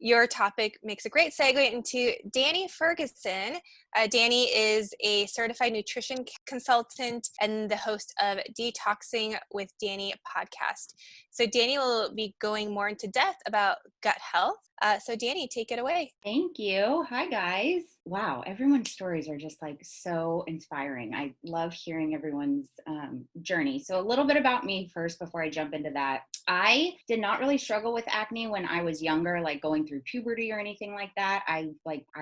your topic makes a great segue into Dani Ferguson. Dani is a certified nutrition consultant and the host of Detoxing with Dani podcast. So Dani will be going more into depth about gut health. So Dani, take it away. Thank you. Hi, guys. Wow, everyone's stories are just like so inspiring. I love hearing everyone's journey. So a little bit about me first before I jump into that. I did not really struggle with acne when I was younger, like going through puberty or anything like that. I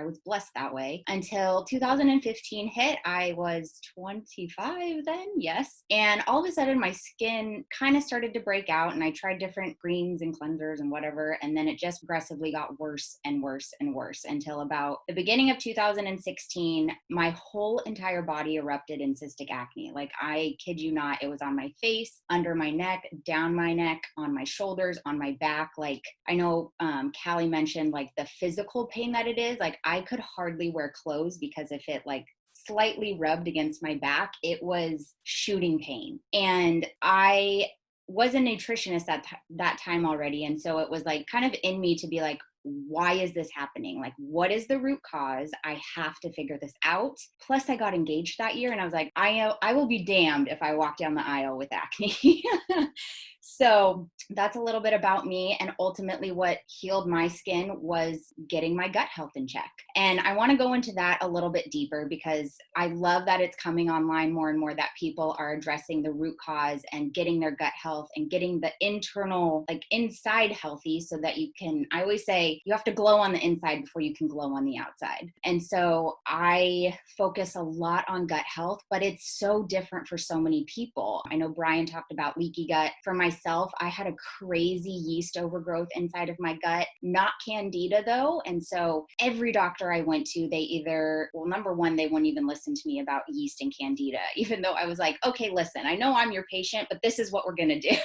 was blessed that way until 2015 hit. I was 25 then, yes. And all of a sudden my skin kind of started to break out, and I tried different creams and cleansers and whatever. And then it just progressively got worse and worse and worse until about the beginning of 2016, my whole entire body erupted in cystic acne. Like, I kid you not, it was on my face, under my neck, down my neck, on my shoulders, on my back. Like, I know Callie mentioned like the physical pain that it is. Like, I could hardly wear clothes because if it like slightly rubbed against my back, it was shooting pain. And I was a nutritionist at that time already. And so it was like kind of in me to be like, why is this happening? Like, what is the root cause? I have to figure this out. Plus, I got engaged that year, and I was like, I will be damned if I walk down the aisle with acne. So that's a little bit about me. And ultimately what healed my skin was getting my gut health in check. And I want to go into that a little bit deeper because I love that it's coming online more and more, that people are addressing the root cause and getting their gut health and getting the internal, like inside healthy, so that you can, I always say, you have to glow on the inside before you can glow on the outside. And so I focus a lot on gut health, but it's so different for so many people. I know Brian talked about leaky gut. For myself, I had a crazy yeast overgrowth inside of my gut, not candida though. And so every doctor I went to, they either, well, number one, they wouldn't even listen to me about yeast and candida, even though I was like, okay, listen, I know I'm your patient, but this is what we're going to do.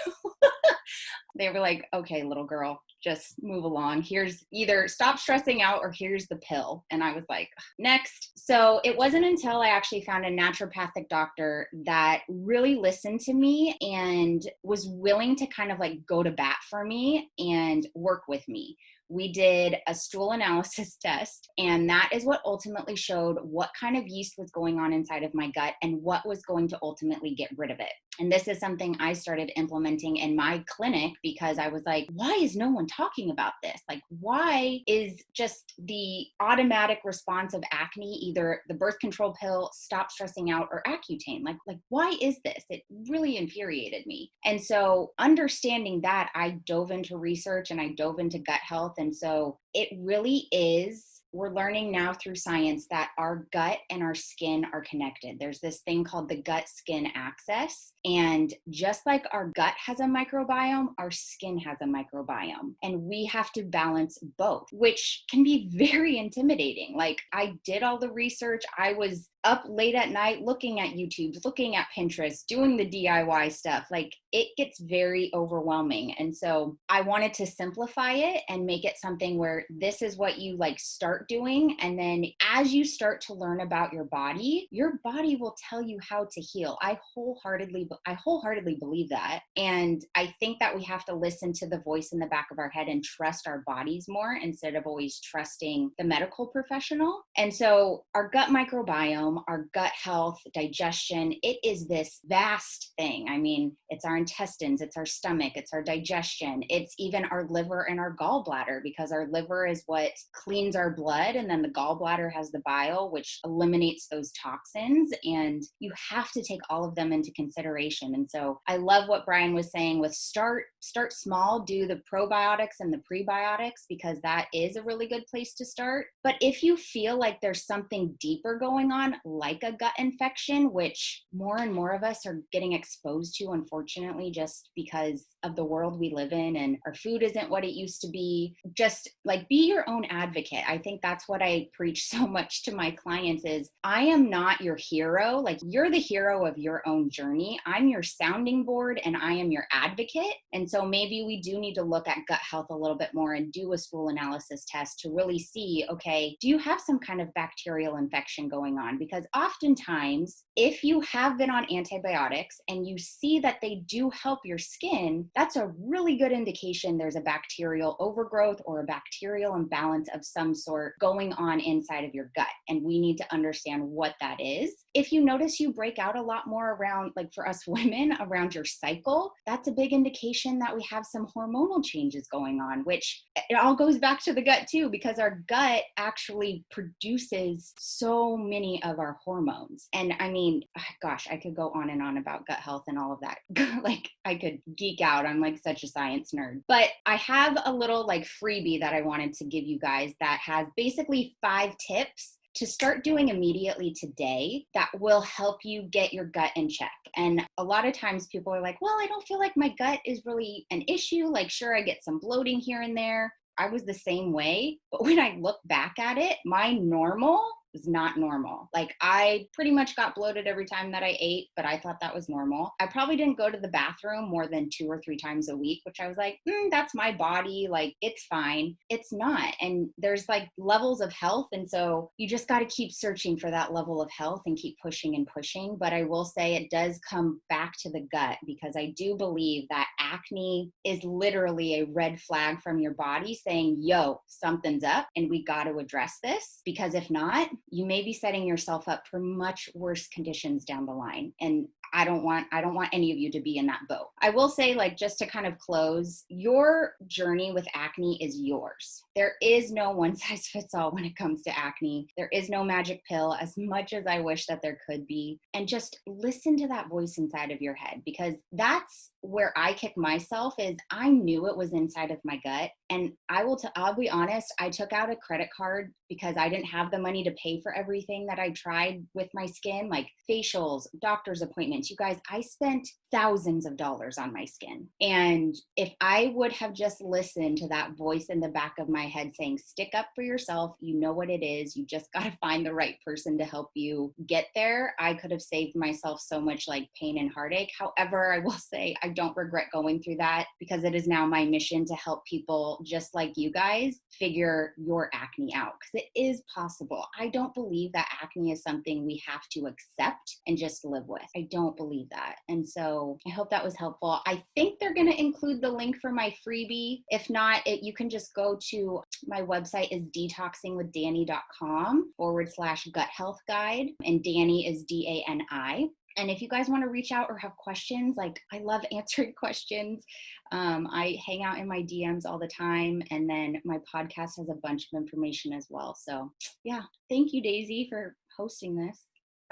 They were like, okay, little girl, just move along. Here's either stop stressing out or here's the pill. And I was like, next. So it wasn't until I actually found a naturopathic doctor that really listened to me and was willing to kind of like go to bat for me and work with me. We did a stool analysis test, and that is what ultimately showed what kind of yeast was going on inside of my gut and what was going to ultimately get rid of it. And this is something I started implementing in my clinic because I was like, why is no one talking about this? Like, why is just the automatic response of acne either the birth control pill, stop stressing out, or Accutane? Like why is this? It really infuriated me. And so understanding that, I dove into research and I dove into gut health. And so it really is, we're learning now through science that our gut and our skin are connected. There's this thing called the gut-skin axis. And just like our gut has a microbiome, our skin has a microbiome. And we have to balance both, which can be very intimidating. Like, I did all the research. I was up late at night looking at YouTube, looking at Pinterest, doing the DIY stuff. Like, it gets very overwhelming. And so I wanted to simplify it and make it something where this is what you like start doing. And then as you start to learn about your body will tell you how to heal. I wholeheartedly believe that. And I think that we have to listen to the voice in the back of our head and trust our bodies more instead of always trusting the medical professional. And so our gut microbiome, our gut health, digestion, it is this vast thing. I mean, it's our intestines, it's our stomach, it's our digestion, it's even our liver and our gallbladder, because our liver is what cleans our blood, and then the gallbladder has the bile, which eliminates those toxins. And you have to take all of them into consideration. And so I love what Brian was saying with start small, do the probiotics and the prebiotics, because that is a really good place to start. But if you feel like there's something deeper going on, like a gut infection, which more and more of us are getting exposed to, unfortunately, just because of the world we live in and our food isn't what it used to be, just like be your own advocate. I think that's what I preach so much to my clients is, I am not your hero. Like, you're the hero of your own journey. I'm your sounding board and I am your advocate. And so maybe we do need to look at gut health a little bit more and do a stool analysis test to really see, okay, do you have some kind of bacterial infection going on? Because because oftentimes if you have been on antibiotics and you see that they do help your skin, that's a really good indication there's a bacterial overgrowth or a bacterial imbalance of some sort going on inside of your gut. And we need to understand what that is. If you notice you break out a lot more around, like for us women, around your cycle, that's a big indication that we have some hormonal changes going on, which it all goes back to the gut too, because our gut actually produces so many of our hormones. And I mean, gosh, I could go on and on about gut health and all of that. Like I could geek out. I'm like such a science nerd. But I have a little like freebie that I wanted to give you guys that has basically 5 tips to start doing immediately today that will help you get your gut in check. And a lot of times people are like, well, I don't feel like my gut is really an issue. Like, sure, I get some bloating here and there. I was the same way. But when I look back at it, my normal was not normal. Like I pretty much got bloated every time that I ate, but I thought that was normal. I probably didn't go to the bathroom more than 2 or 3 times a week, which I was like, that's my body. Like it's fine. It's not. And there's like levels of health. And so you just got to keep searching for that level of health and keep pushing and pushing. But I will say it does come back to the gut, because I do believe that acne is literally a red flag from your body saying, yo, something's up and we got to address this, because if not, you may be setting yourself up for much worse conditions down the line. And I don't want any of you to be in that boat. I will say, like, just to kind of close, your journey with acne is yours. There is no one size fits all when it comes to acne. There is no magic pill, as much as I wish that there could be. And just listen to that voice inside of your head, because that's where I kick myself. Is I knew it was inside of my gut. And I'll be honest, I took out a credit card because I didn't have the money to pay for everything that I tried with my skin, like facials, doctor's appointments. You guys, I spent thousands of dollars on my skin. And if I would have just listened to that voice in the back of my head saying, stick up for yourself, you know what it is, you just got to find the right person to help you get there, I could have saved myself so much like pain and heartache. However, I will say I don't regret going through that, because it is now my mission to help people just like you guys figure your acne out, because it is possible. I don't believe that acne is something we have to accept and just live with. I don't believe that. And so I hope that was helpful. I think they're going to include the link for my freebie. If not, you can just go to my website is detoxingwithdanny.com/gut health guide. And Danny is DANI. And if you guys want to reach out or have questions, like I love answering questions. I hang out in my DMs all the time. And then my podcast has a bunch of information as well. So yeah, thank you, Daisy, for hosting this.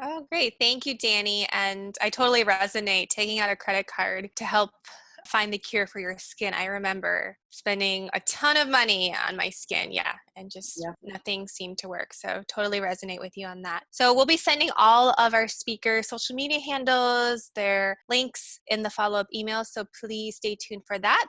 Oh, great. Thank you, Danny. And I totally resonate taking out a credit card to help find the cure for your skin. I remember spending a ton of money on my skin. Yeah. And just nothing seemed to work. So totally resonate with you on that. So we'll be sending all of our speakers' social media handles, their links in the follow-up email. So please stay tuned for that.